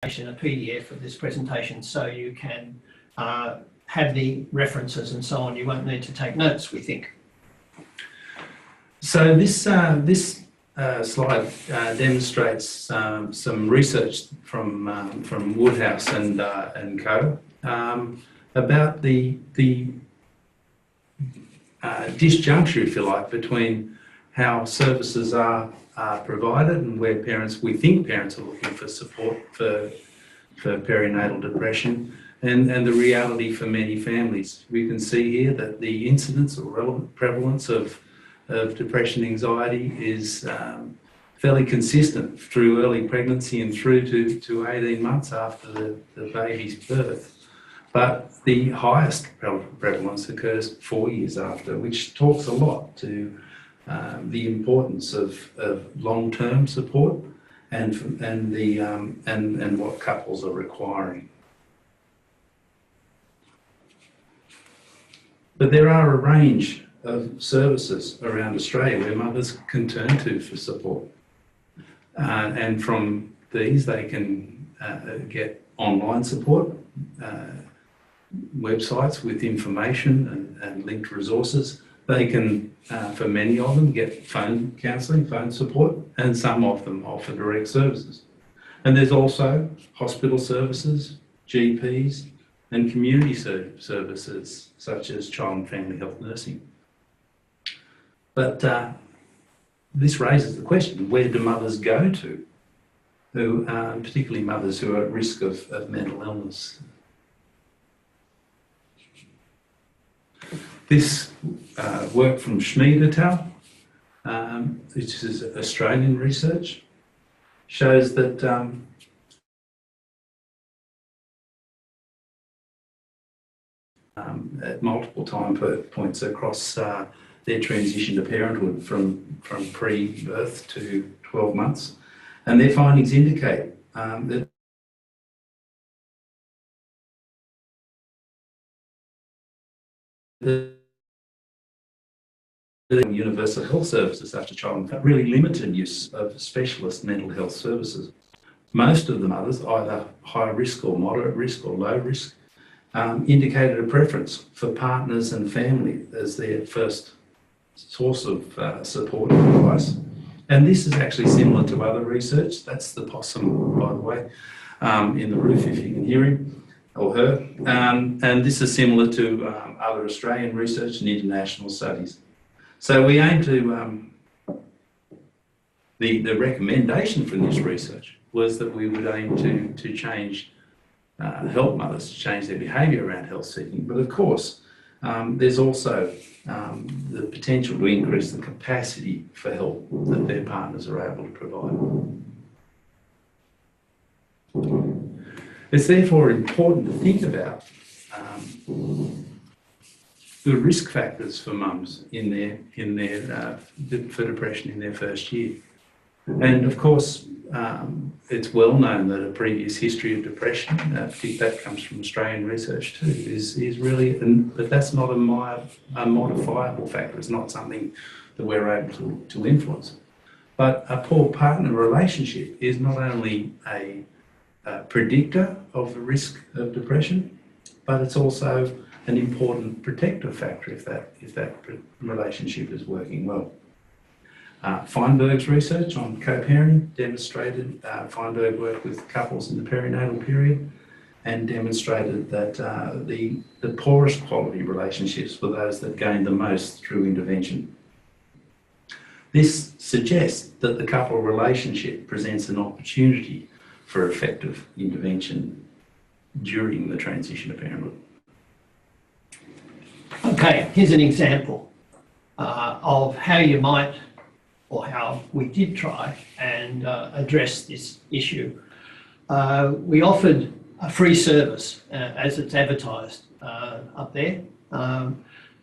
a PDF of this presentation, so you can have the references and so on. You won't need to take notes, we think. So this slide demonstrates some research from Woodhouse and Co. About the disjuncture, if you like, between how services are provided and where we think parents are looking for support for perinatal depression, and the reality for many families. We can see here that the incidence or prevalence of depression anxiety is fairly consistent through early pregnancy and through to 18 months after the baby's birth. But the highest prevalence occurs 4 years after, which talks a lot to the importance of long-term support and what couples are requiring. But there are a range of services around Australia where mothers can turn to for support. And from these they can get online support, websites with information and linked resources. They can, for many of them, get phone counselling, phone support, and some of them offer direct services. And there's also hospital services, GPs, and community services such as child and family health nursing. But this raises the question, where do mothers go to, particularly mothers who are at risk of mental illness? This work from Schmid et al., which is Australian research, shows that at multiple time points across their transition to parenthood from pre-birth to 12 months. And their findings indicate that universal health services such as child and really limited use of specialist mental health services. Most of the mothers, either high risk or moderate risk or low risk, indicated a preference for partners and family as their first source of support and advice. And this is actually similar to other research. That's the possum, by the way, in the roof, if you can hear him or her. And this is similar to other Australian research and international studies. So we aim to, the recommendation from this research was that we would aim to change, help mothers to change their behaviour around health seeking. But of course, there's also the potential to increase the capacity for help that their partners are able to provide. It's therefore important to think about the risk factors for mums for depression in their first year. And of course, it's well known that a previous history of depression, that comes from Australian research too, is really, but that's not a modifiable factor. It's not something that we're able to influence. But a poor partner relationship is not only a predictor of the risk of depression, but it's also an important protective factor if that relationship is working well. Feinberg's research on co-parenting demonstrated, Feinberg worked with couples in the perinatal period and demonstrated that the poorest quality relationships were those that gained the most through intervention. This suggests that the couple relationship presents an opportunity for effective intervention during the transition to parenthood. Okay, here's an example of how you might, or how we did try and address this issue. We offered a free service as it's advertised up there,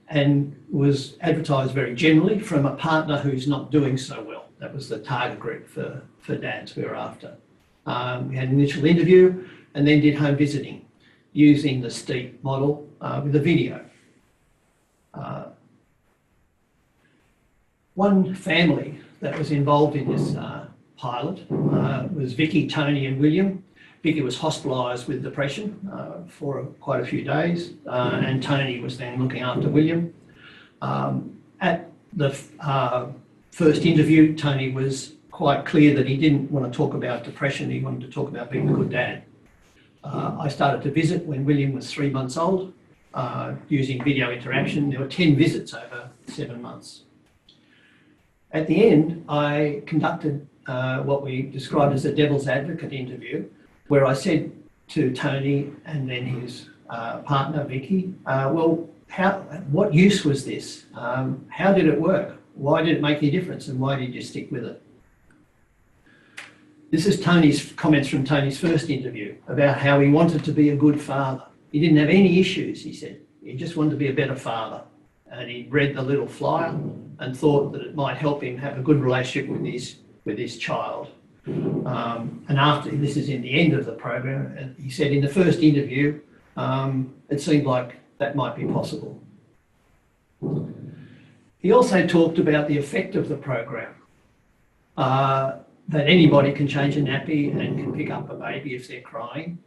and was advertised very generally from a partner who's not doing so well. That was the target group for dads we were after. We had an initial interview and then did home visiting using the STEEP model with a video. One family that was involved in this pilot was Vicky, Tony and William. Vicky was hospitalised with depression for quite a few days, and Tony was then looking after William. At the first interview, Tony was quite clear that he didn't want to talk about depression, he wanted to talk about being a good dad. I started to visit when William was 3 months old, using video interaction. There were 10 visits over 7 months. At the end, I conducted what we described as a devil's advocate interview, where I said to Tony and then his partner, Vicky, well, what use was this? How did it work? Why did it make any difference? And why did you stick with it? This is Tony's comments from Tony's first interview about how he wanted to be a good father. He didn't have any issues, he said. He just wanted to be a better father. And he read the little flyer and thought that it might help him have a good relationship with his child. And after, this is in the end of the program, and he said in the first interview, it seemed like that might be possible. He also talked about the effect of the program, that anybody can change a nappy and can pick up a baby if they're crying.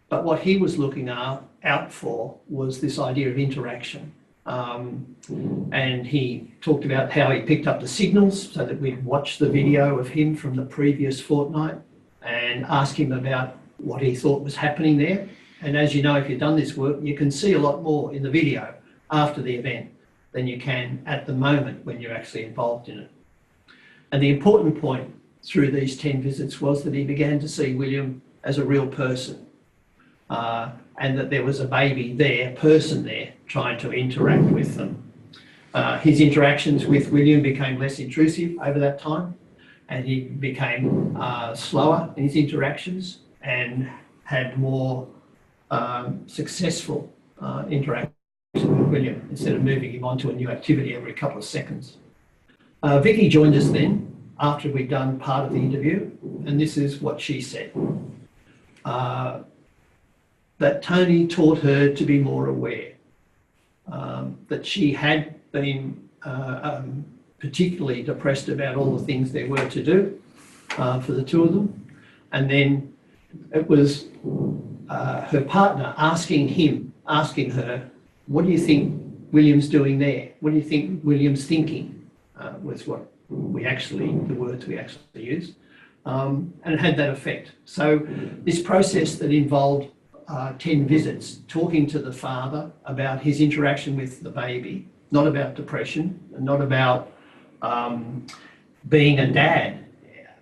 But what he was looking out for was this idea of interaction. And he talked about how he picked up the signals so that we'd watch the video of him from the previous fortnight and ask him about what he thought was happening there. And as you know, if you've done this work, you can see a lot more in the video after the event than you can at the moment when you're actually involved in it. And the important point through these 10 visits was that he began to see William as a real person, and that there was a person there, trying to interact with them. His interactions with William became less intrusive over that time, and he became slower in his interactions and had more successful interactions with William instead of moving him on to a new activity every couple of seconds. Vicky joined us then after we'd done part of the interview, and this is what she said. That Tony taught her to be more aware, that she had been particularly depressed about all the things there were to do for the two of them. And then it was her partner asking her, what do you think William's doing there? What do you think William's thinking? Was what the words we actually used. And it had that effect. So this process that involved 10 visits, talking to the father about his interaction with the baby, not about depression, and not about being a dad,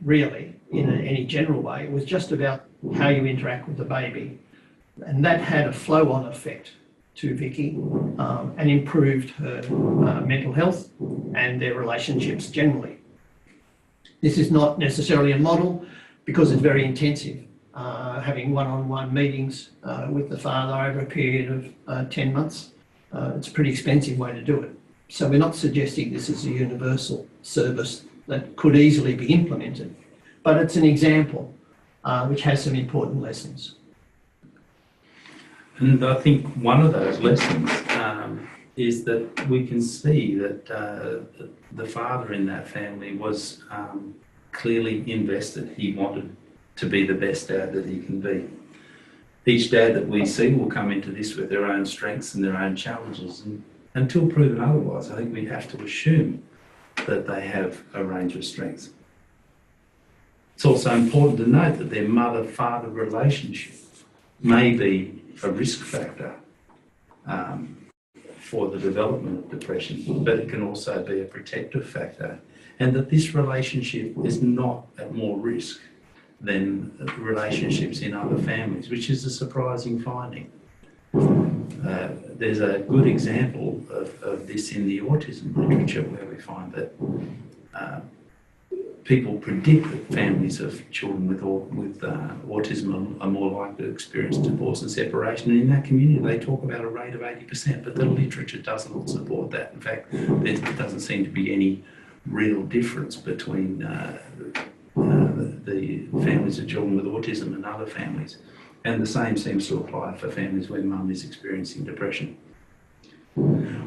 really, in any general way. It was just about how you interact with the baby. And that had a flow-on effect to Vicky and improved her mental health and their relationships generally. This is not necessarily a model because it's very intensive. Having one-on-one meetings with the father over a period of 10 months, it's a pretty expensive way to do it. So we're not suggesting this is a universal service that could easily be implemented, but it's an example which has some important lessons. And I think one of those lessons is that we can see that the father in that family was clearly invested. He wanted to be the best dad that he can be. Each dad that we see will come into this with their own strengths and their own challenges, and until proven otherwise, I think we have to assume that they have a range of strengths. It's also important to note that their mother-father relationship may be a risk factor for the development of depression, but it can also be a protective factor, and that this relationship is not at more risk than relationships in other families, which is a surprising finding. There's a good example of this in the autism literature, where we find that people predict that families of children with autism are more likely to experience divorce and separation. And in that community, they talk about a rate of 80%, but the literature doesn't support that. In fact, there doesn't seem to be any real difference between the families of children with autism and other families. And the same seems to apply for families where mum is experiencing depression.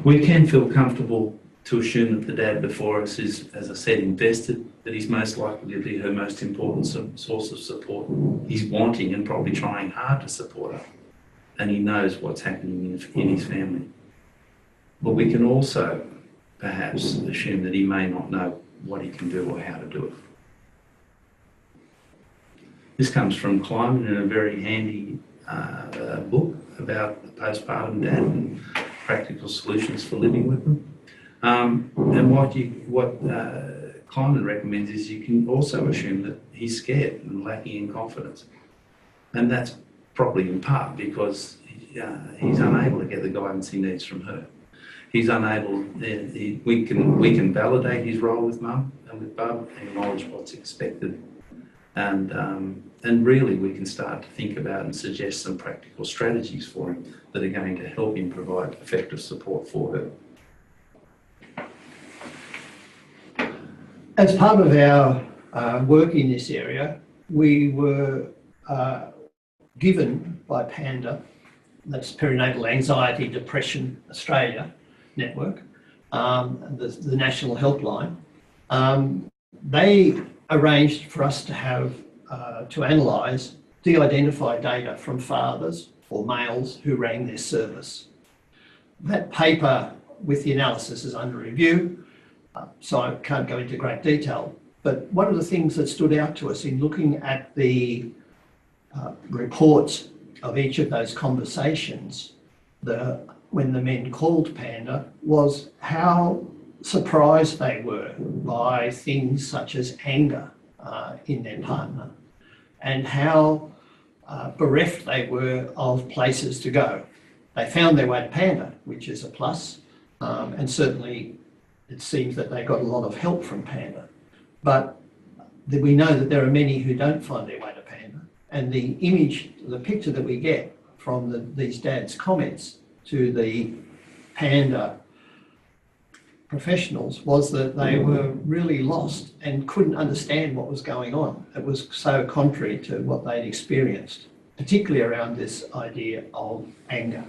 We can feel comfortable to assume that the dad before us is, as I said, invested, that he's most likely to be her most important source of support. He's wanting and probably trying hard to support her, and he knows what's happening in his family. But we can also perhaps assume that he may not know what he can do or how to do it. This comes from Kleiman in a very handy book about the postpartum dad and practical solutions for living with them. And what Kleiman recommends is you can also assume that he's scared and lacking in confidence. And that's probably in part because he's unable to get the guidance he needs from her. He's unable, we can validate his role with mum and with bub, acknowledge what's expected. And really we can start to think about and suggest some practical strategies for him that are going to help him provide effective support for her. As part of our work in this area, we were given by PANDA, that's Perinatal Anxiety Depression Australia network, the national helpline. They arranged for us to have to analyse de-identified data from fathers or males who rang their service. That paper with the analysis is under review, so I can't go into great detail. But one of the things that stood out to us in looking at the reports of each of those conversations, when the men called PANDA, was how surprised they were by things such as anger in their partner, and how bereft they were of places to go. They found their way to PANDA, which is a plus, and certainly it seems that they got a lot of help from PANDA. But we know that there are many who don't find their way to PANDA, and the picture that we get from these dads' comments to the PANDA professionals was that they were really lost and couldn't understand what was going on. It was so contrary to what they'd experienced, particularly around this idea of anger.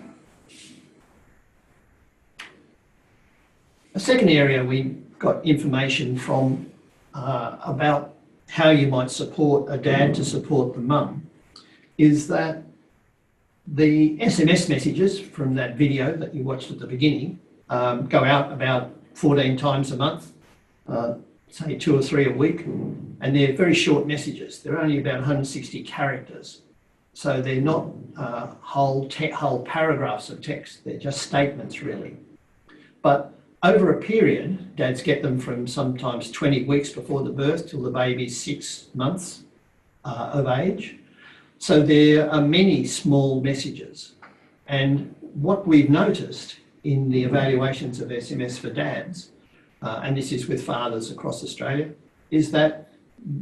A second area we got information from about how you might support a dad to support the mum is that the SMS messages from that video that you watched at the beginning go out about 14 times a month, say 2 or 3 a week, and they're very short messages. They're only about 160 characters. So they're not whole paragraphs of text, they're just statements really. But over a period, dads get them from sometimes 20 weeks before the birth till the baby's 6 months of age. So there are many small messages. And what we've noticed in the evaluations of SMS for dads, and this is with fathers across Australia, is that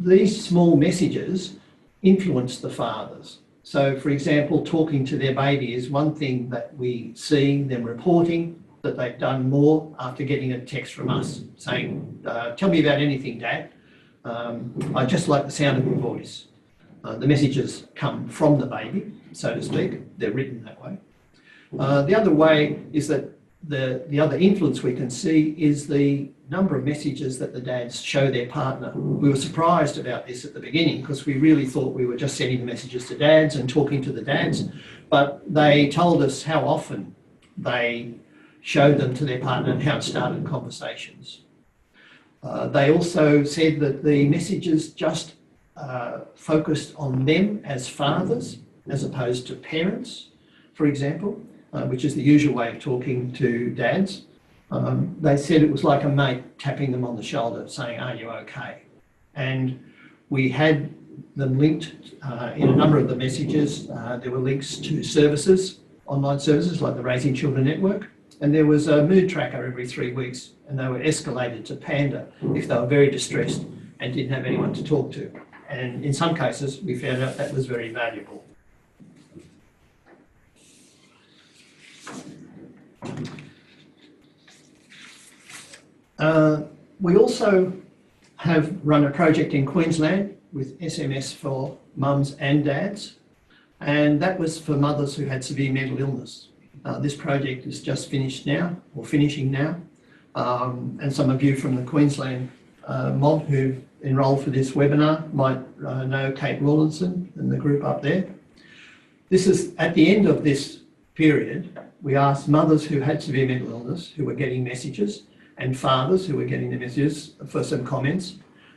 these small messages influence the fathers. So, for example, talking to their baby is one thing that we see them reporting that they've done more after getting a text from us saying, tell me about anything, Dad. I just like the sound of your voice. The messages come from the baby, so to speak. They're written that way. The other way is that the other influence we can see is the number of messages that the dads show their partner. We were surprised about this at the beginning because we really thought we were just sending the messages to dads and talking to the dads, but they told us how often they showed them to their partner and how it started conversations. They also said that the messages just focused on them as fathers as opposed to parents, for example, which is the usual way of talking to dads. They said it was like a mate tapping them on the shoulder saying, are you okay? And we had them linked in a number of the messages. There were links to services, online services like the Raising Children Network, and there was a mood tracker every 3 weeks, and they were escalated to PANDA if they were very distressed and didn't have anyone to talk to. And in some cases, we found out that was very valuable. We also have run a project in Queensland with SMS for mums and dads, and that was for mothers who had severe mental illness. This project is just finished now, or finishing now. And some of you from the Queensland mob who enrolled for this webinar might know Kate Rawlinson and the group up there. This is at the end of this period, we asked mothers who had severe mental illness who were getting messages and fathers who were getting the messages for some comments.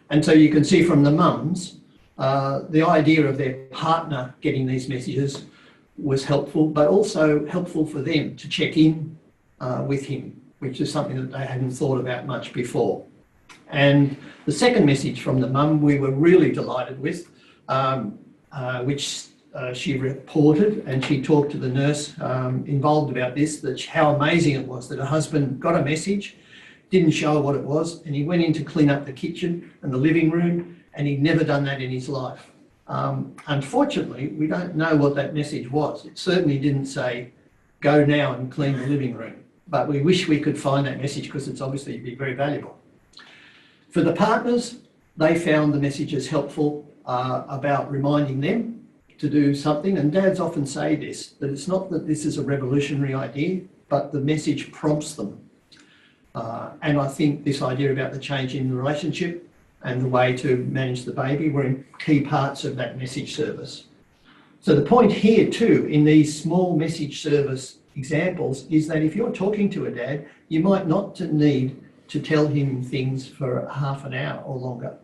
And so you can see from the mums, the idea of their partner getting these messages was helpful, but also helpful for them to check in with him, which is something that they hadn't thought about much before. And the second message from the mum we were really delighted with, which she reported, and she talked to the nurse involved about this, that how amazing it was that her husband got a message, didn't show her what it was, and he went in to clean up the kitchen and the living room, and he'd never done that in his life. Unfortunately, we don't know what that message was. It certainly didn't say, go now and clean the living room, but we wish we could find that message because it's obviously be very valuable. For the partners, they found the messages helpful about reminding them to do something, and dads often say this, that it's not that this is a revolutionary idea, but the message prompts them. And I think this idea about the change in the relationship and the way to manage the baby were in key parts of that message service. So the point here too, in these small message service examples, is that if you're talking to a dad, you might not need to tell him things for half an hour or longer.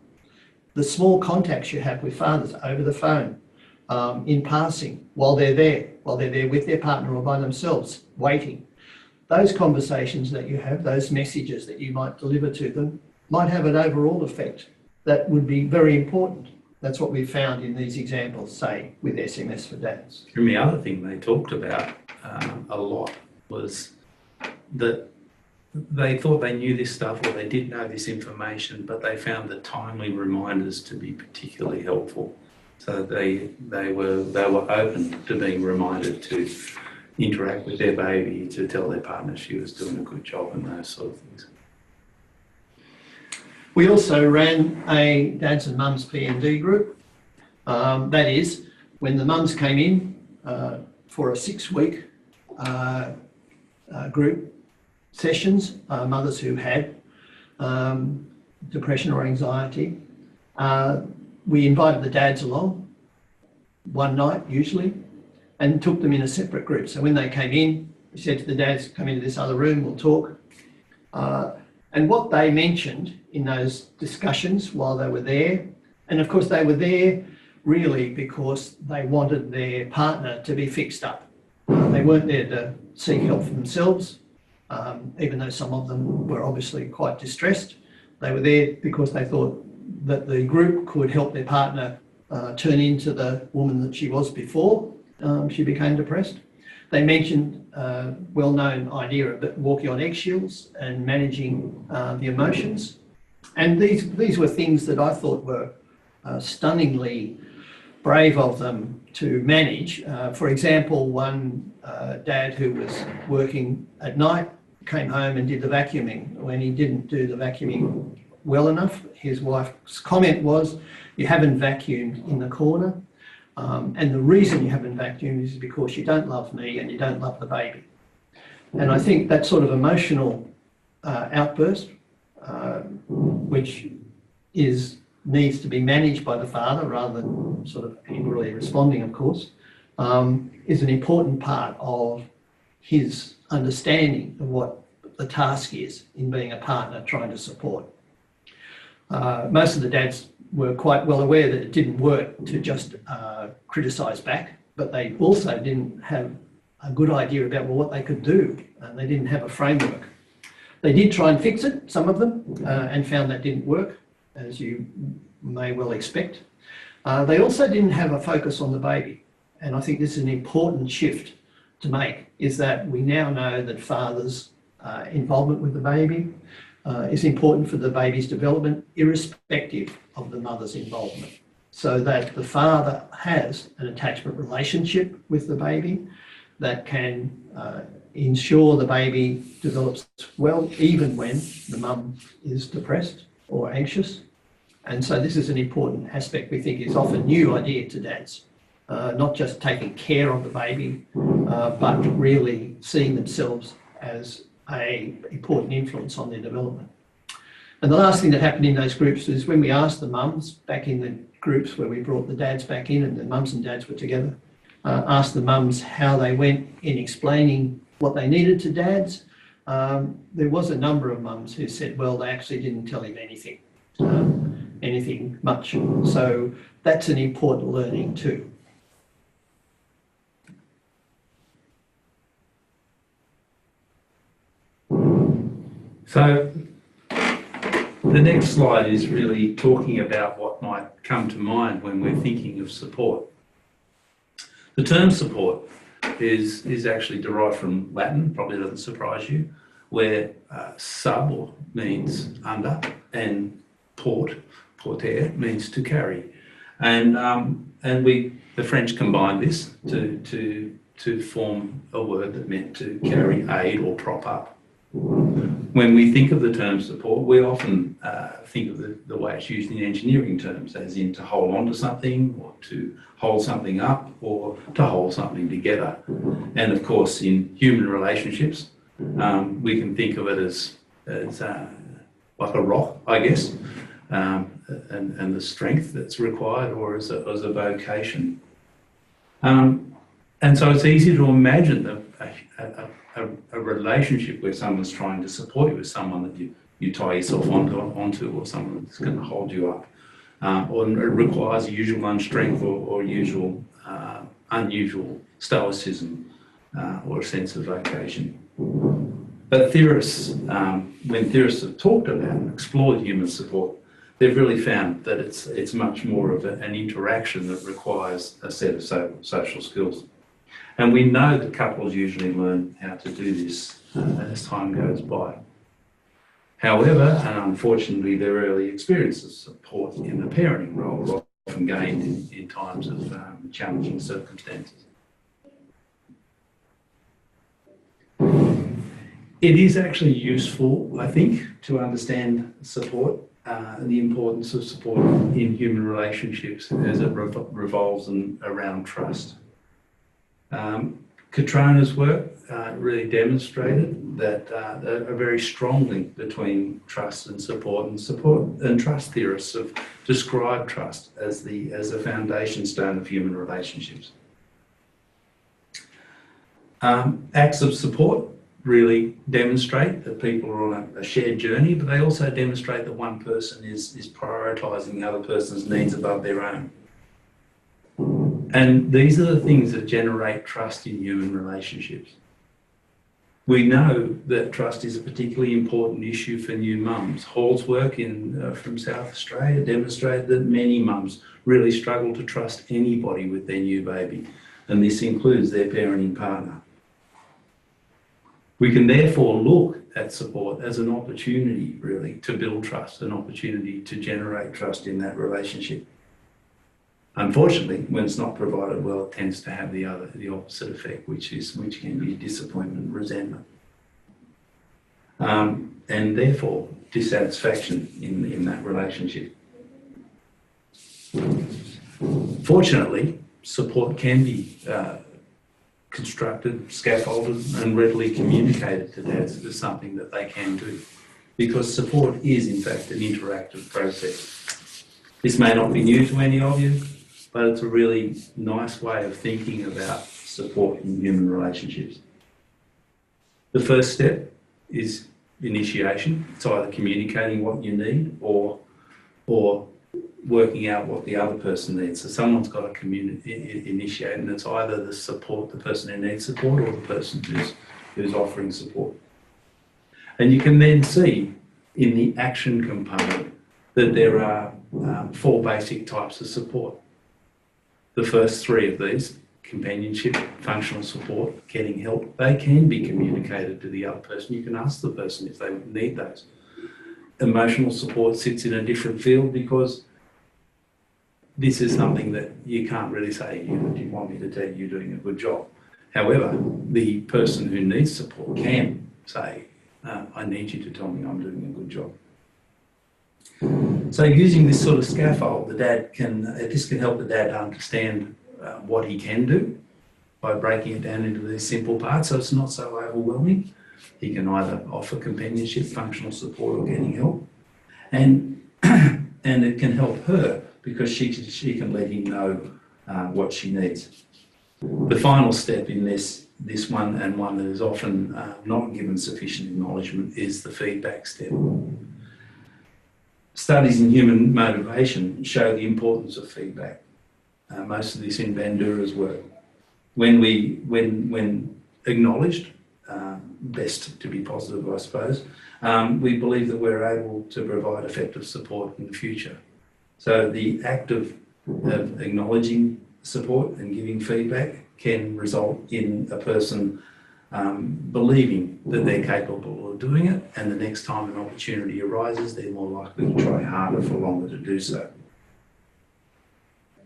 The small contacts you have with fathers over the phone, in passing, while they're there with their partner or by themselves, waiting. Those conversations that you have, those messages that you might deliver to them, might have an overall effect that would be very important. That's what we found in these examples, say, with SMS for dads. And the other thing they talked about a lot was that they thought they knew this stuff or they did know this information, but they found the timely reminders to be particularly helpful. So they were open to being reminded to interact with their baby, to tell their partner she was doing a good job and those sort of things. We also ran a dads and mums P&D group. That is, when the mums came in for a 6-week group sessions, mothers who had depression or anxiety, we invited the dads along one night usually and took them in a separate group. So when they came in, we said to the dads, come into this other room, we'll talk. And what they mentioned in those discussions while they were there, and of course they were there really because they wanted their partner to be fixed up. They weren't there to seek help for themselves, even though some of them were obviously quite distressed. They were there because they thought that the group could help their partner turn into the woman that she was before she became depressed. They mentioned a well-known idea of walking on eggshells and managing the emotions. And these were things that I thought were stunningly brave of them to manage. For example, one dad who was working at night came home and did the vacuuming. When he didn't do the vacuuming well enough, his wife's comment was, you haven't vacuumed in the corner. And the reason you haven't vacuumed is because you don't love me and you don't love the baby. And I think that sort of emotional outburst, which needs to be managed by the father rather than sort of angrily responding, of course, is an important part of his understanding of what the task is in being a partner trying to support. Most of the dads were quite well aware that it didn't work to just criticise back, but they also didn't have a good idea about what they could do, and they didn't have a framework. They did try and fix it, some of them, and found that didn't work, as you may well expect. They also didn't have a focus on the baby, and I think this is an important shift to make, is that we now know that fathers' involvement with the baby is important for the baby's development, irrespective of the mother's involvement, so that the father has an attachment relationship with the baby that can ensure the baby develops well, even when the mum is depressed or anxious. And so this is an important aspect we think is often a new idea to dads, not just taking care of the baby, but really seeing themselves as an important influence on their development. And the last thing that happened in those groups is when we asked the mums, back in the groups where we brought the dads back in and the mums and dads were together, asked the mums how they went in explaining what they needed to dads. There was a number of mums who said, well, they actually didn't tell him anything, anything much. So that's an important learning too. So the next slide is really talking about what might come to mind when we're thinking of support. The term support is actually derived from Latin, probably doesn't surprise you, where sub means under and porter means to carry. And the French combined this to form a word that meant to carry, aid or prop up. When we think of the term support, we often think of the way it's used in engineering terms, as in to hold on to something or to hold something up or to hold something together. And of course, in human relationships, we can think of it as like a rock, I guess, and the strength that's required, or as a vocation. And so it's easy to imagine a relationship where someone's trying to support you with someone that you tie yourself onto or someone that's going to hold you up. Or it requires usual strength or usual unusual stoicism or a sense of vocation. But theorists, when theorists have talked about and explored human support, they've really found that it's much more of an interaction that requires a set of social skills. And we know that couples usually learn how to do this as time goes by. However, and unfortunately, their early experience of support in the parenting role are often gained in times of challenging circumstances. It is actually useful, I think, to understand support and the importance of support in human relationships as it revolves around trust. Katrina's work really demonstrated that a very strong link between trust and support, and trust theorists have described trust as the foundation stone of human relationships. Acts of support really demonstrate that people are on a shared journey, but they also demonstrate that one person is prioritising the other person's needs above their own. And these are the things that generate trust in human relationships. We know that trust is a particularly important issue for new mums. Hall's work from South Australia demonstrated that many mums really struggle to trust anybody with their new baby, and this includes their parenting partner. We can therefore look at support as an opportunity, really, to build trust, an opportunity to generate trust in that relationship. Unfortunately, when it's not provided well, it tends to have the opposite effect, which can be disappointment and resentment, and therefore dissatisfaction in that relationship. Fortunately, support can be constructed, scaffolded, and readily communicated to dads as something that they can do, because support is in fact an interactive process. This may not be new to any of you, but it's a really nice way of thinking about support in human relationships. The first step is initiation. It's either communicating what you need or working out what the other person needs. So someone's got to initiate, and it's either the person who needs support or the person who's offering support. And you can then see in the action component that there are 4 basic types of support. The first 3 of these, companionship, functional support, getting help, they can be communicated to the other person. You can ask the person if they need those. Emotional support sits in a different field because this is something that you can't really say, do you want me to tell you you're doing a good job? However, the person who needs support can say, I need you to tell me I'm doing a good job. So using this sort of scaffold, this can help the dad understand what he can do by breaking it down into these simple parts, so it's not so overwhelming. He can either offer companionship, functional support, or getting help. And and it can help her because she can let him know what she needs. The final step in this one, and one that is often not given sufficient acknowledgement, is the feedback step. Studies in human motivation show the importance of feedback. Most of this in Bandura's work. When acknowledged, best to be positive, I suppose, we believe that we're able to provide effective support in the future. So the act of acknowledging support and giving feedback can result in a person believing that they're capable of doing it, and the next time an opportunity arises, they're more likely to try harder for longer to do so.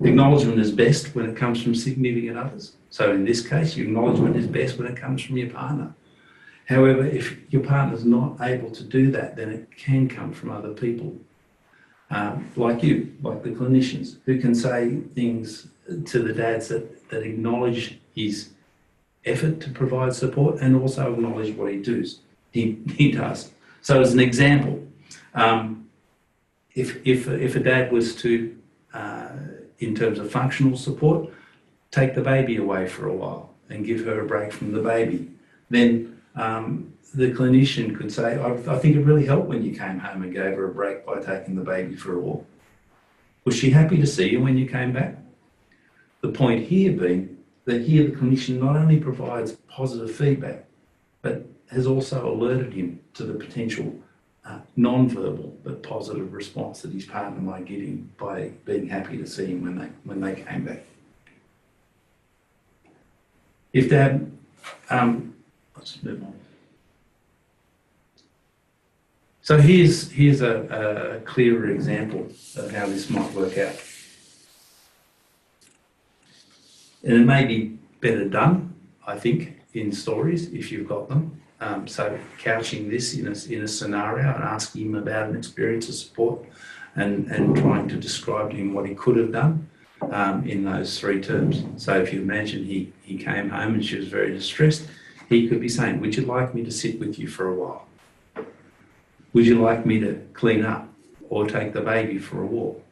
Acknowledgement is best when it comes from significant others. So in this case, your acknowledgement is best when it comes from your partner. However, if your partner's not able to do that, then it can come from other people, like you, like the clinicians, who can say things to the dads that acknowledge his effort to provide support and also acknowledge what he does. So as an example, if a dad was to, in terms of functional support, take the baby away for a while and give her a break from the baby, then the clinician could say, I think it really helped when you came home and gave her a break by taking the baby for a walk. Was she happy to see you when you came back? The point here being that here the clinician not only provides positive feedback, but has also alerted him to the potential non-verbal but positive response that his partner might give him by being happy to see him when they came back. If Dad, let's move on. So here's a clearer example of how this might work out. And it may be better done, I think, in stories if you've got them. So couching this in a scenario and asking him about an experience of support and trying to describe to him what he could have done in those three terms. So if you imagine he came home and she was very distressed, he could be saying, would you like me to sit with you for a while? Would you like me to clean up or take the baby for a walk?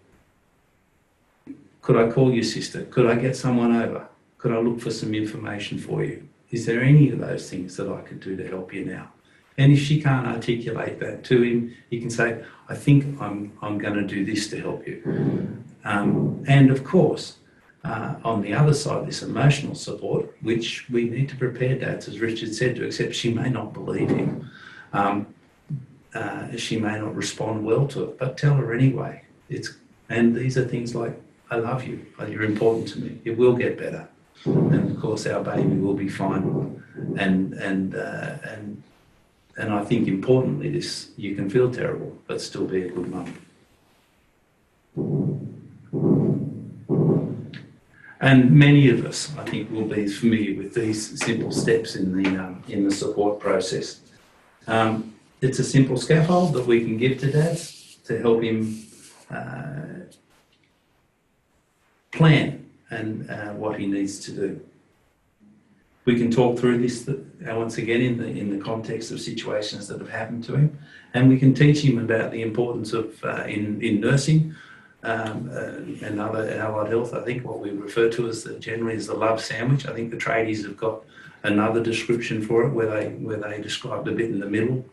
Could I call your sister? Could I get someone over? Could I look for some information for you? Is there any of those things that I could do to help you now? And if she can't articulate that to him, he can say, I think I'm going to do this to help you. And of course, on the other side, this emotional support, which we need to prepare dads, as Richard said, to accept she may not believe him. She may not respond well to it, but tell her anyway. And these are things like, I love you, you're important to me, it will get better. And of course our baby will be fine. And I think importantly this, you can feel terrible, but still be a good mum. And many of us, I think, will be familiar with these simple steps in the support process. It's a simple scaffold that we can give to dads to help him plan and what he needs to do. We can talk through this once again in the context of situations that have happened to him, and we can teach him about the importance of in nursing and other allied health. I think what we refer to as generally as the love sandwich. I think the tradies have got another description for it where they described a bit in the middle.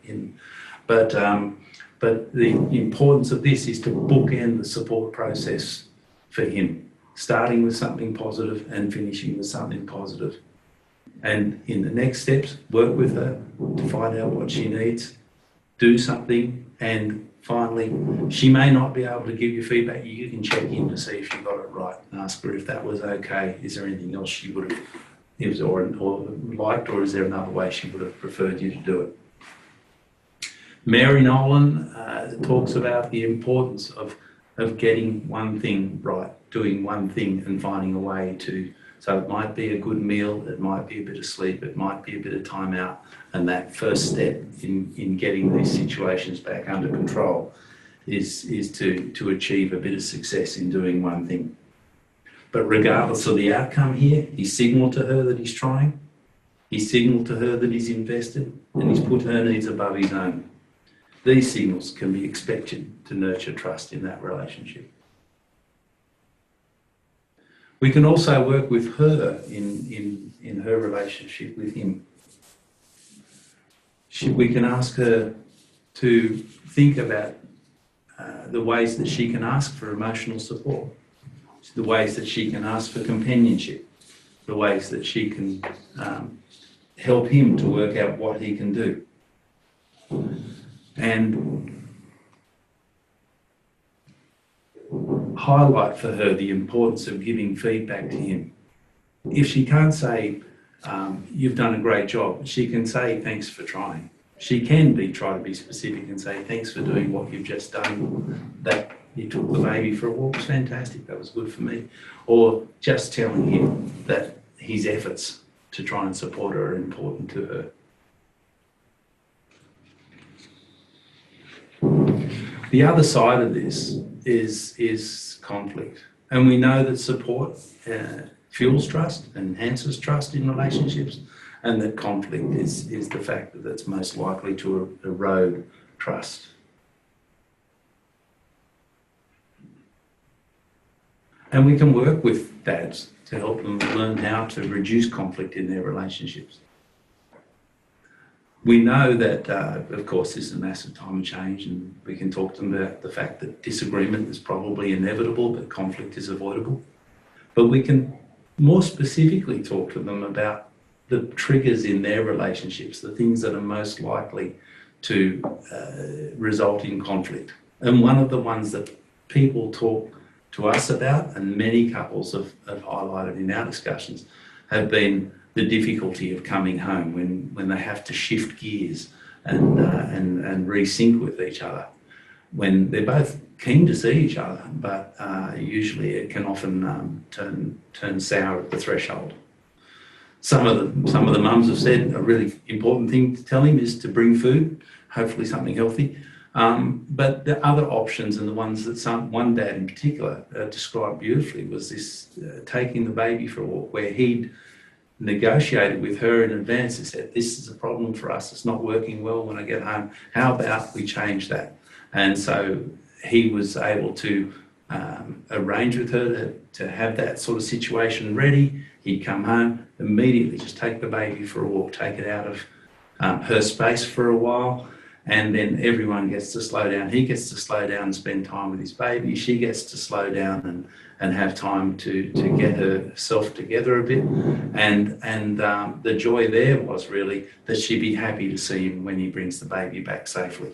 But the importance of this is to bookend the support process for him, starting with something positive and finishing with something positive. And in the next steps, work with her to find out what she needs, do something, and finally, she may not be able to give you feedback. You can check in to see if you got it right and ask her if that was okay. Is there anything else she would have or liked, or is there another way she would have preferred you to do it? Mary Nolan talks about the importance of getting one thing right, doing one thing and finding a way to. So it might be a good meal, it might be a bit of sleep, it might be a bit of time out, and that first step in getting these situations back under control is to achieve a bit of success in doing one thing. But regardless of the outcome here, he signalled to her that he's trying. He signalled to her that he's invested and he's put her needs above his own. These signals can be expected to nurture trust in that relationship. We can also work with her in her relationship with him. We can ask her to think about the ways that she can ask for emotional support, the ways that she can ask for companionship, the ways that she can help him to work out what he can do. And highlight for her the importance of giving feedback to him. If she can't say, you've done a great job, she can say, thanks for trying. She can try to be specific and say, thanks for doing what you've just done. That you took the baby for a walk was fantastic, that was good for me. Or just telling him that his efforts to try and support her are important to her. The other side of this is conflict. And we know that support fuels trust, enhances trust in relationships, and that conflict is the factor that's most likely to erode trust. And we can work with dads to help them learn how to reduce conflict in their relationships. We know that, of course, this is a massive time of change, and we can talk to them about the fact that disagreement is probably inevitable, but conflict is avoidable. But we can more specifically talk to them about the triggers in their relationships, the things that are most likely to result in conflict. And one of the ones that people talk to us about, and many couples have highlighted in our discussions, have been the difficulty of coming home when they have to shift gears and resync with each other, when they're both keen to see each other, but usually it can often turn sour at the threshold. Some of the mums have said a really important thing to tell him is to bring food, hopefully something healthy. But the other options, and the ones that one dad in particular described beautifully, was this taking the baby for a walk, where he'd negotiated with her in advance and said, this is a problem for us, it's not working well when I get home, how about we change that? And so he was able to arrange with her to have that sort of situation ready. He'd come home, immediately just take the baby for a walk, take it out of her space for a while, and then everyone gets to slow down. He gets to slow down and spend time with his baby. She gets to slow down and have time to get herself together a bit. And the joy there was really that she'd be happy to see him when he brings the baby back safely,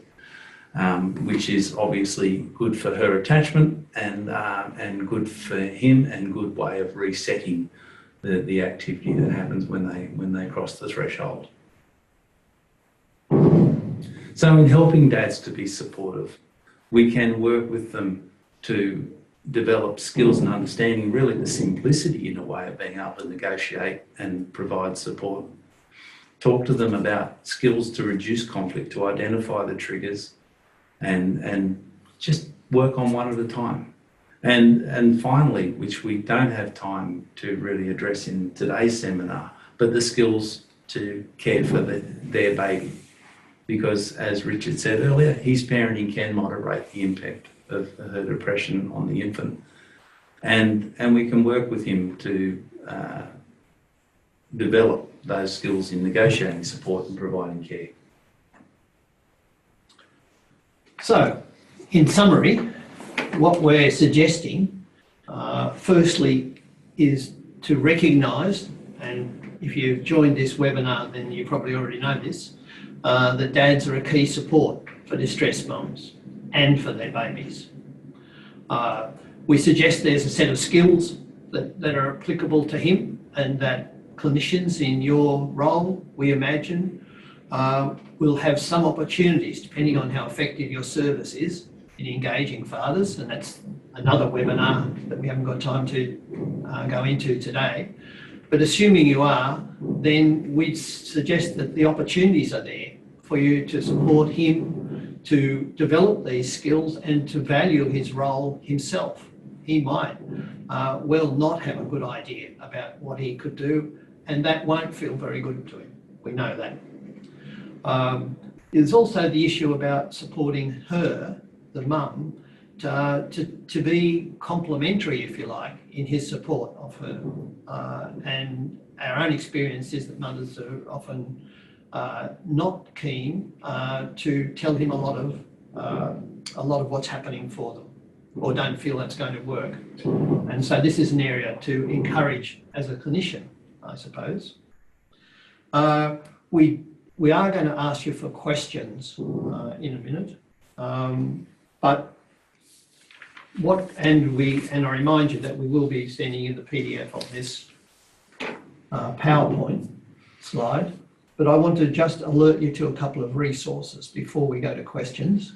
which is obviously good for her attachment and good for him, and good way of resetting the activity that happens when they cross the threshold. So in helping dads to be supportive, we can work with them to develop skills and understanding, really the simplicity in a way of being able to negotiate and provide support. Talk to them about skills to reduce conflict, to identify the triggers, and just work on one at a time. And finally, which we don't have time to really address in today's seminar, but the skills to care for their baby. Because, as Richard said earlier, his parenting can moderate the impact of her depression on the infant. And we can work with him to develop those skills in negotiating support and providing care. So, in summary, what we're suggesting, firstly, is to recognise, and if you've joined this webinar, then you probably already know this, that dads are a key support for distressed mums and for their babies. We suggest there's a set of skills that are applicable to him, and that clinicians in your role, we imagine, will have some opportunities, depending on how effective your service is, in engaging fathers, and that's another webinar that we haven't got time to go into today. But assuming you are, then we'd suggest that the opportunities are there for you to support him to develop these skills and to value his role himself. He might well not have a good idea about what he could do, and that won't feel very good to him. We know that. There's also the issue about supporting her, the mum, to be complementary, if you like, in his support of her. And our own experience is that mothers are often not keen to tell him a lot of what's happening for them, or don't feel that's going to work. And so this is an area to encourage as a clinician, I suppose. We are going to ask you for questions in a minute, but I remind you that we will be sending you the PDF of this PowerPoint slide, but I want to just alert you to a couple of resources before we go to questions.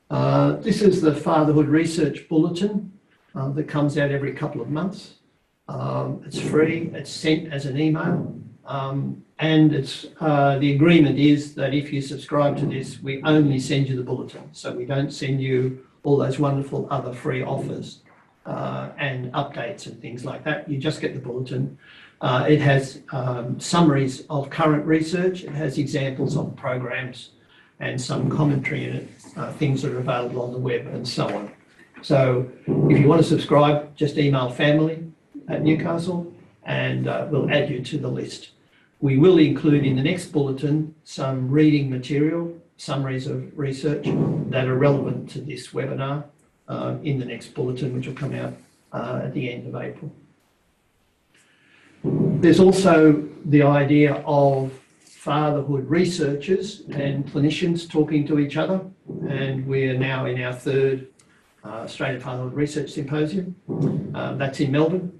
This is the Fatherhood Research Bulletin that comes out every couple of months. It's free, it's sent as an email, and the agreement is that if you subscribe to this, we only send you the bulletin. So we don't send you all those wonderful other free offers and updates and things like that. You just get the bulletin. It has summaries of current research. It has examples of programs and some commentary in it, things that are available on the web and so on. So if you want to subscribe, just email family@Newcastle and we'll add you to the list. We will include in the next bulletin some reading material, summaries of research that are relevant to this webinar in the next bulletin, which will come out at the end of April. There's also the idea of fatherhood researchers and clinicians talking to each other, and we're now in our third Australian Fatherhood Research Symposium. That's in Melbourne,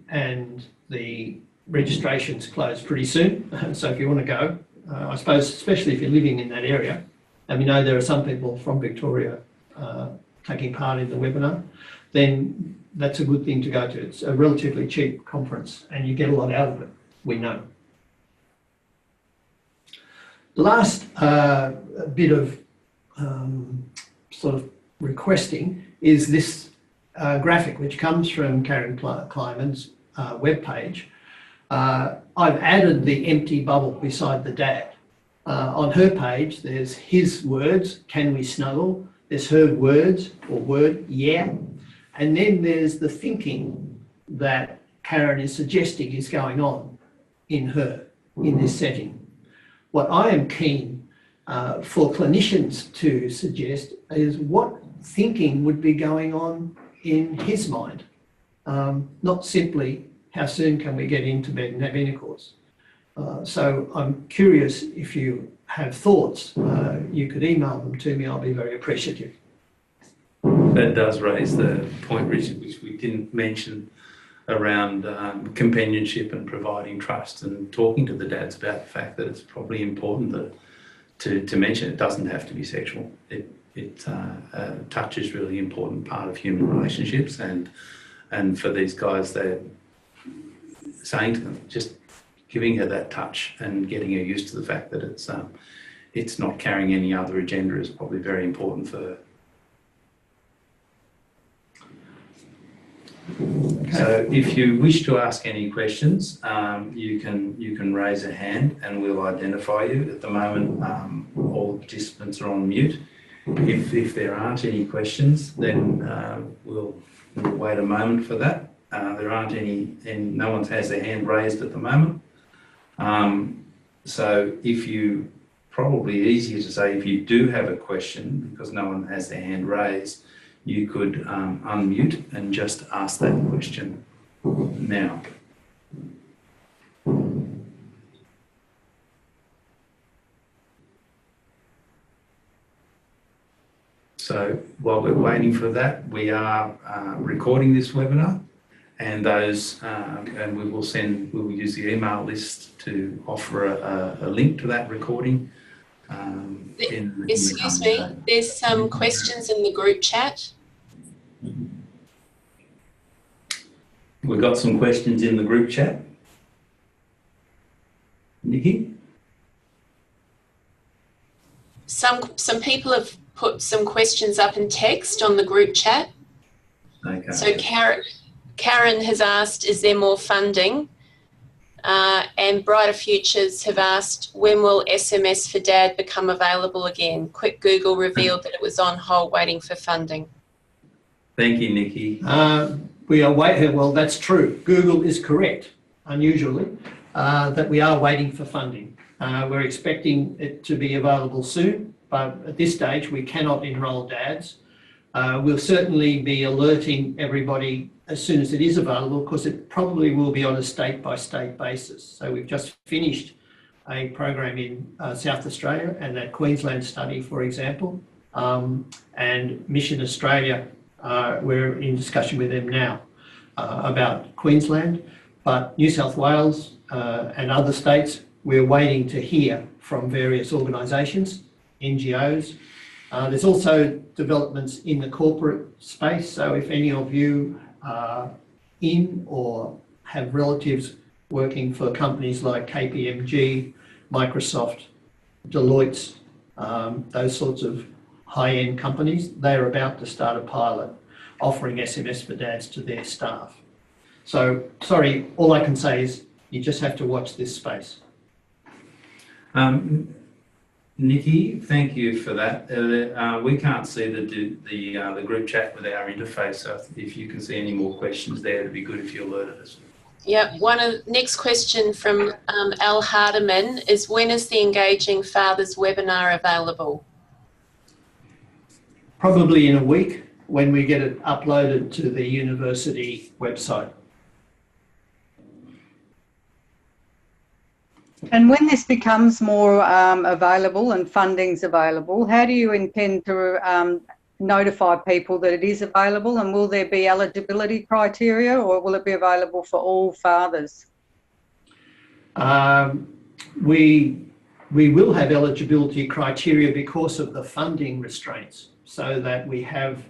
and the registration's closed pretty soon, so if you want to go, I suppose, especially if you're living in that area, and we know there are some people from Victoria taking part in the webinar, then that's a good thing to go to. It's a relatively cheap conference and you get a lot out of it, we know. The last bit of sort of requesting is this graphic, which comes from Karen Kleiman's webpage. I've added the empty bubble beside the dad. On her page, there's his words, can we snuggle? There's her words, or word, yeah. And then there's the thinking that Karen is suggesting is going on in her, in this setting. What I am keen for clinicians to suggest is what thinking would be going on in his mind, not simply how soon can we get into bed and have intercourse. So I'm curious if you have thoughts, you could email them to me, I'll be very appreciative. That does raise the point, Richard, which we didn't mention around companionship and providing trust and talking to the dads about the fact that it's probably important to mention it doesn't have to be sexual. Touch is really important part of human relationships, and for these guys, they're saying to them, just giving her that touch and getting her used to the fact that it's not carrying any other agenda is probably very important for her. Okay. So if you wish to ask any questions, you can raise a hand and we'll identify you. At the moment, all participants are on mute. If there aren't any questions, then we'll wait a moment for that. There aren't any, and no one has their hand raised at the moment. So if you, probably easier to say if you do have a question, because no one has their hand raised, you could unmute and just ask that question now. So while we're waiting for that, we are recording this webinar, and we will use the email list to offer a link to that recording. Excuse me, there's some questions in the group chat. We've got some questions in the group chat. Nikki? Some people have put some questions up in text on the group chat. Okay. So Karen has asked, is there more funding? And Brighter Futures have asked, when will SMS for Dad become available again? Quick Google revealed that it was on hold waiting for funding. Thank you, Nikki. We are waiting. Well, that's true. Google is correct, unusually, that we are waiting for funding. We're expecting it to be available soon, but at this stage we cannot enrol dads. We'll certainly be alerting everybody as soon as it is available, because it probably will be on a state-by-state basis. So we've just finished a program in South Australia and that Queensland study, for example, and Mission Australia, we're in discussion with them now about Queensland, but New South Wales and other states, we're waiting to hear from various organisations, NGOs. There's also developments in the corporate space, so if any of you are in or have relatives working for companies like KPMG, Microsoft, Deloitte, those sorts of high-end companies, they're about to start a pilot offering SMS for dads to their staff. So, sorry, all I can say is you just have to watch this space. Nikki, thank you for that. We can't see the group chat with our interface, so if you can see any more questions there, it'd be good if you alerted us. Yeah, next question from Al Hardiman is, when is the Engaging Fathers webinar available? Probably in a week when we get it uploaded to the university website. And when this becomes more available and funding's available, how do you intend to notify people that it is available, and will there be eligibility criteria, or will it be available for all fathers? We will have eligibility criteria because of the funding restraints, so that we have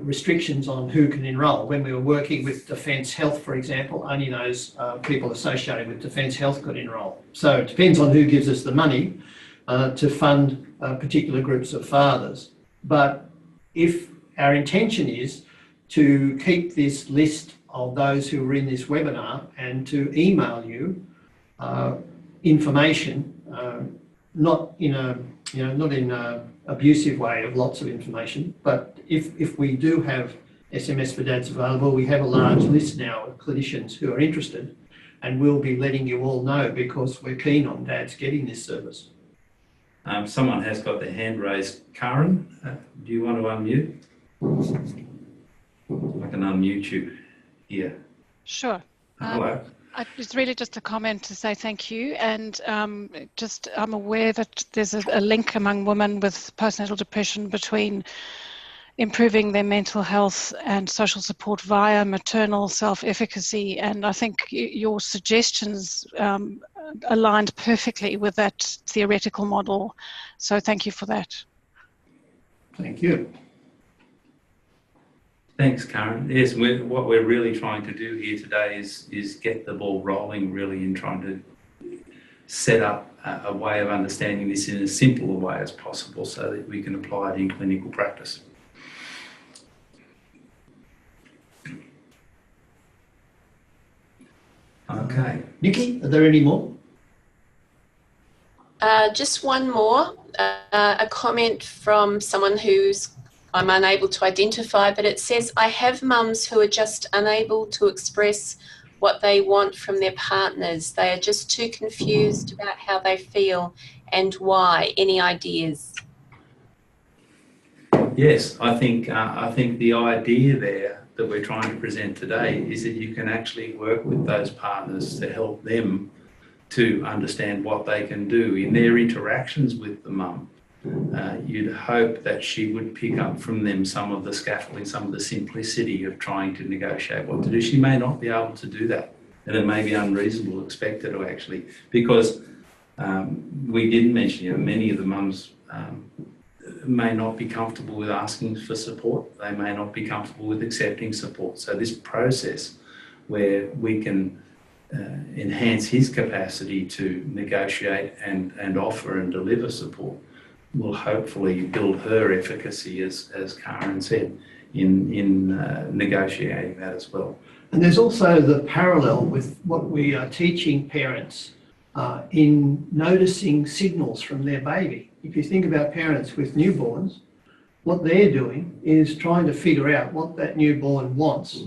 restrictions on who can enrol. When we were working with Defence Health, for example, only those people associated with Defence Health could enrol. So it depends on who gives us the money to fund particular groups of fathers. But if our intention is to keep this list of those who are in this webinar and to email you information, not in a abusive way of lots of information, but if we do have SMS for Dads available, we have a large list now of clinicians who are interested, and we'll be letting you all know because we're keen on dads getting this service. Someone has got their hand raised. Karen, do you want to unmute? I can unmute you here. Sure. Hello. It's really just a comment to say thank you, and I'm aware that there's a link among women with postnatal depression between improving their mental health and social support via maternal self-efficacy, and I think your suggestions aligned perfectly with that theoretical model, so thank you for that. Thank you. Thanks, Karen. Yes, what we're really trying to do here today is get the ball rolling, really, in trying to set up a way of understanding this in as simple a way as possible so that we can apply it in clinical practice. Okay. Nikki, are there any more? Just one more, a comment from someone who's I'm unable to identify, but it says, I have mums who are just unable to express what they want from their partners. They are just too confused about how they feel and why. Any ideas? Yes, I think the idea there that we're trying to present today is that you can actually work with those partners to help them to understand what they can do in their interactions with the mum. You'd hope that she would pick up from them some of the scaffolding, some of the simplicity of trying to negotiate what to do. She may not be able to do that, and it may be unreasonable to expect her to actually, because we didn't mention, many of the mums may not be comfortable with asking for support. They may not be comfortable with accepting support. So this process where we can enhance his capacity to negotiate and offer and deliver support will hopefully build her efficacy, as Karen said, in negotiating that as well. And there's also the parallel with what we are teaching parents in noticing signals from their baby. If you think about parents with newborns, what they're doing is trying to figure out what that newborn wants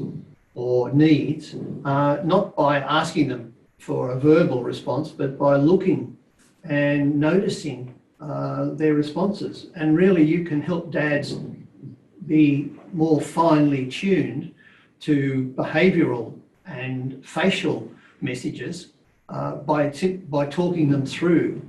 or needs, not by asking them for a verbal response, but by looking and noticing their responses. And really you can help dads be more finely tuned to behavioural and facial messages by talking them through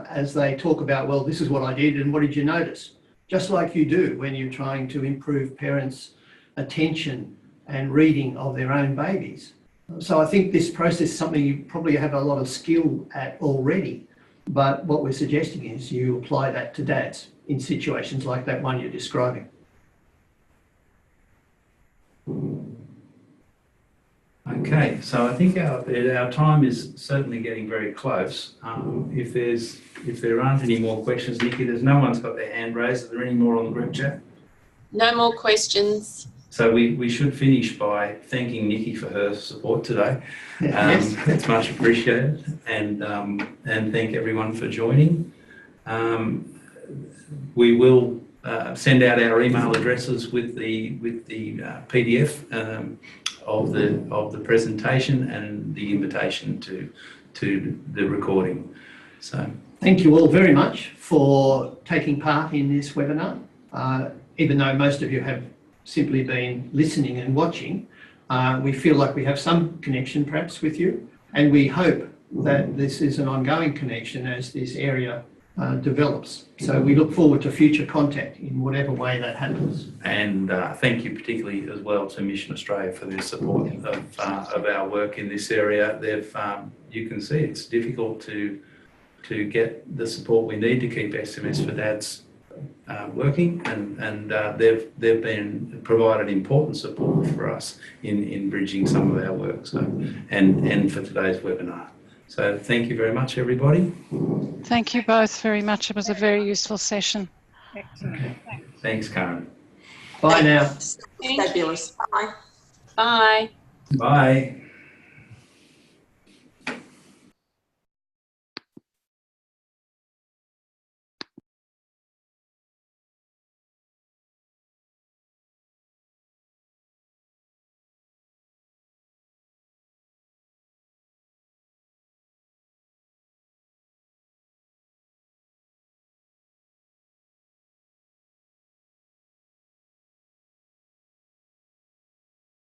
as they talk about, well, this is what I did and what did you notice? Just like you do when you're trying to improve parents' attention and reading of their own babies. So I think this process is something you probably have a lot of skill at already, but what we're suggesting is you apply that to dads in situations like that one you're describing. Okay, so I think our time is certainly getting very close. If there aren't any more questions, Nikki, there's no one's got their hand raised. Are there any more on the group chat? No more questions. So we should finish by thanking Nikki for her support today. Yes. It's much appreciated, and thank everyone for joining. We will send out our email addresses with the PDF of the presentation and the invitation to the recording. So Thank you all very much for taking part in this webinar. Even though most of you have simply been listening and watching, we feel like we have some connection perhaps with you, and we hope that this is an ongoing connection as this area develops. So we look forward to future contact in whatever way that happens. And thank you particularly as well to Mission Australia for their support of our work in this area. You can see it's difficult to get the support we need to keep SMS for Dads working, and they've been provided important support for us in bridging some of our work. So and for today's webinar. So thank you very much, everybody. Thank you both very much. It was a very useful session. Okay. Thanks, Karen. Bye now. Thank Fabulous. Bye. Bye. Bye.